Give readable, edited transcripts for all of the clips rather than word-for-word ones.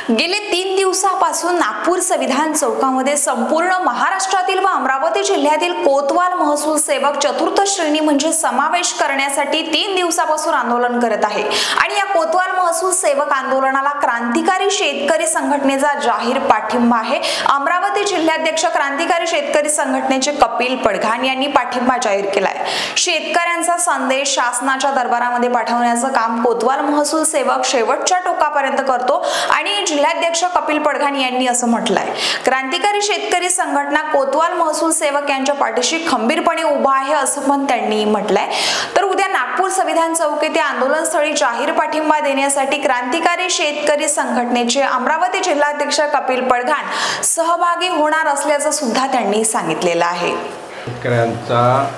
गेले 3 दिवसापासून नागपूर संविधान चौकामध्ये संपूर्ण महाराष्ट्रातील व अमरावती जिल्ह्यातील कोतवाल महसूल सेवक चतुर्थ श्रेणी म्हणजे समावेश करण्यासाठी 3 दिवसापासून आंदोलन करत आहे। आणि या कोतवाल महसूल सेवक आंदोलनाला क्रांतिकारी शेतकरी संघटनेचा जाहीर पाठिंबा आहे। अमरावती जिल्हाध्यक्ष क्रांतिकारी शेतकरी संघटनेचे कपिल पडघाण यांनी पाठिंबा जाहीर केलाय। शेतकऱ्यांचा संदेश शासनाच्या दरबारामध्ये पाठवण्याचं काम कोतवाल महसूल सेवक शेवटच्या टोकापर्यंत करतो आणि जिल्हाध्यक्ष कपिल पडघाण यांनी असं म्हटलंय। क्रांतिकारी शेतकरी संघटना कोतवाल महसूल सेवक यांच्या पाठीशी खंबीरपणे उभा आहे असं पण त्यांनी म्हटलंय। तर उद्या नागपूर संविधान चौक येथे आंदोलनस्थळी जाहीर पाठिंबा देण्यासाठी क्रांतिकारी शेतकरी संघटनेचे अमरावती जिल्हाध्यक्ष कपिल पडघाण सहभागी होणार असल्याचं सुद्धा त्यांनी सांगितलेलं आहे। शेतकऱ्यांचा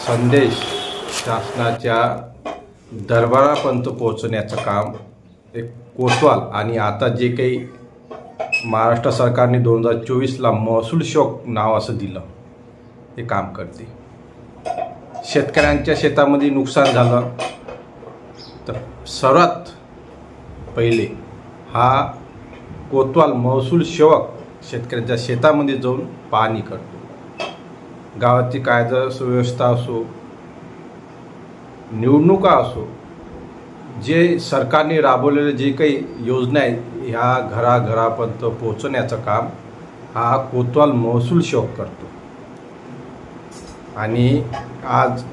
संदेश शासनाच्या दरबारापर्यंत पोहोचण्याचं काम एक कोतवाल आणि आता जे काही महाराष्ट्र सरकारने 2024ला महसूल सेवक नाव असं दिलं हे काम करते। शेतकऱ्यांच्या शेतामध्ये नुकसान झालं तर सर्वात पहिले हा कोतवाल महसूल सेवक शेतकऱ्यांच्या शेतामध्ये जाऊन पाहणी करतो। गावाची कायदा सुव्यवस्था असो, निवडणुका असो, जे सरकारने राबवलेले जे काही योजना आहेत ह्या घराघरापर्यंत पोहोचवण्याचं काम हा कोतवाल महसूल सेवक करतो। आणि आज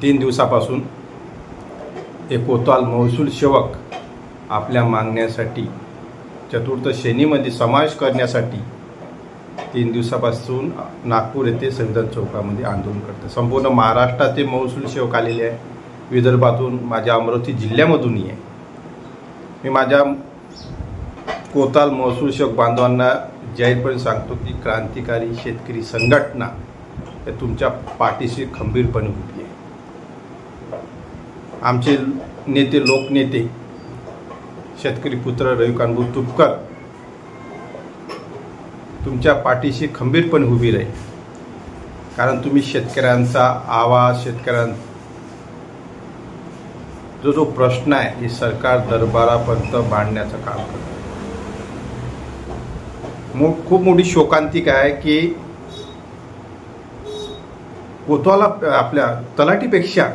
3 दिवसापासून हे कोतवाल महसूल सेवक आपल्या मागण्यासाठी चतुर्थ श्रेणीमध्ये समावेश करण्यासाठी 3 दिवसापासून नागपूर येथे संविधान चौकामध्ये आंदोलन करते। संपूर्ण महाराष्ट्राचे महसूल सेवक आलेले आहे, विदर्भातून, माझ्या अमरावती जिल्ह्यामधूनही आहे। मी माझ्या कोतवाल महसूल सेवक बांधवांना जाहीरपणे सांगतो की क्रांतिकारी शेतकरी संघटना हे तुमच्या पाठीशी खंबीरपणे उभी आहे। आमचे नेते, लोकनेते, शेतकरी पुत्र रविकांत तुपकर तुमच्या पाठीशी खंबीरपणे उभी राहील, कारण तुम्ही शेतकऱ्यांचा आवाज, शेतकऱ्यांचा जो प्रश्न आहे हे सरकार दरबारापर्यंत मांडण्याचं काम करतो। खूप मोठी शोकांतिका आहे की कोतवाल आपल्या तलाठीपेक्षा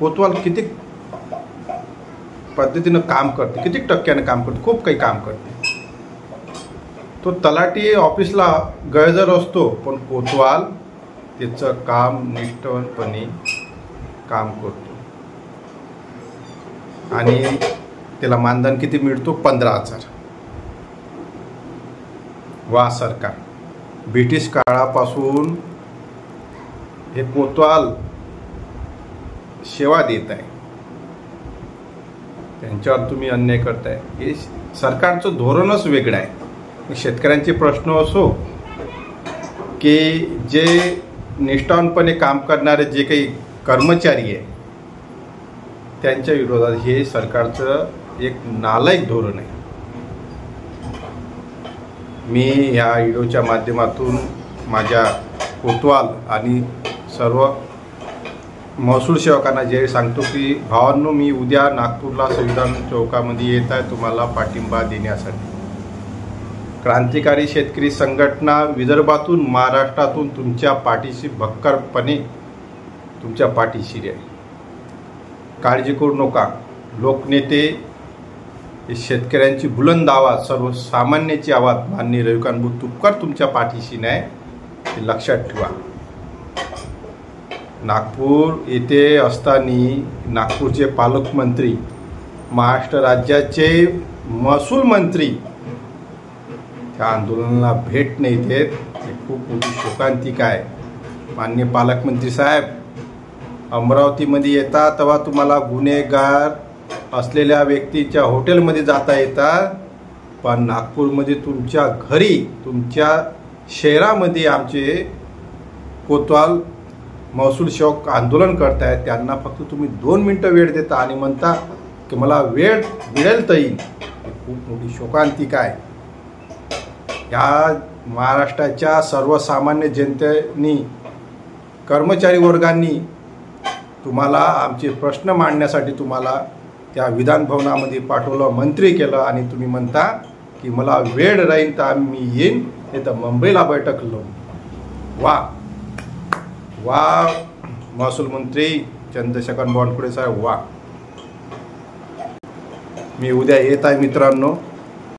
कोतवाल किती पद्धतीनं काम करते, किती टक्क्यानं काम करते, खूप काही काम करते। तो तलाठी ऑफिसला गैरहजर असतो, पण कोतवाल त्याचं काम निष्ठावंतपणे काम करतो आणि त्याला मानधन किती मिळतो? 15,000। वा सरकार ब्रिटिश काळापासून हे कोतवाल सेवा देत आहे, त्यांच्यावर तुम्ही अन्याय करताय। हे सरकारचं धोरणच वेगळं आहे। शेतकऱ्यांचे प्रश्न असो की जे निष्ठावंतपणे काम करणारे जे काही कर्मचारी आहे त्यांच्या विरोधात हे सरकारचं एक नालायक धोरण आहे। मी या व्हिडिओच्या माध्यमातून माझ्या कोतवाल आणि सर्व महसूल सेवकांना जे सांगतो की भावांनो, मी उद्या नागपूरला संविधान चौकामध्ये येत आहे तुम्हाला पाठिंबा देण्यासाठी। क्रांतिकारी शेतकरी संघटना विदर्भातून, महाराष्ट्रातून तुमच्या पाठीशी भक्करपणे तुमच्या पाठीशी आहे, काळजी करू नका। लोकनेते, शेतकऱ्यांची बुलंद आवाज, सर्वसामान्याची आवाज माननीय रविकांत तुपकर तुमच्या पाठीशी नाही, हे लक्षात ठेवा। नागपूर येथे असताना नागपूरचे पालकमंत्री, महाराष्ट्र राज्याचे महसूल मंत्री त्या आंदोलनाला भेट नाही देत, हे खूप मोठी शोकांतिका आहे। माननीय पालकमंत्री साहेब, अमरावतीमध्ये येता तेव्हा तुम्हाला गुन्हेगार असलेल्या व्यक्तीच्या हॉटेलमध्ये जाता येतात, पण नागपूरमध्ये तुमच्या घरी, तुमच्या शहरामध्ये आमचे कोतवाल महसूल सेवक आंदोलन करतायत, त्यांना फक्त तुम्ही 2 मिनिटं वेळ देता आणि म्हणता की मला वेळ मिळेल तर येईल। खूप मोठी शोकांतिका आहे। या महाराष्ट्राच्या सर्वसामान्य जनतेनी, कर्मचारी वर्गांनी तुम्हाला आमचे प्रश्न मांडण्यासाठी तुम्हाला त्या विधान भवनामध्ये पाठवलं, मंत्री केलं आणि तुम्ही म्हणता की मला वेळ राहील तर मी येईन, नाही तर मुंबईला बैठक लावून. वा वा महसूल मंत्री चंद्रशेखर बावनकुळे साहेब, वा. मी उद्या येत आहे मित्रांनो.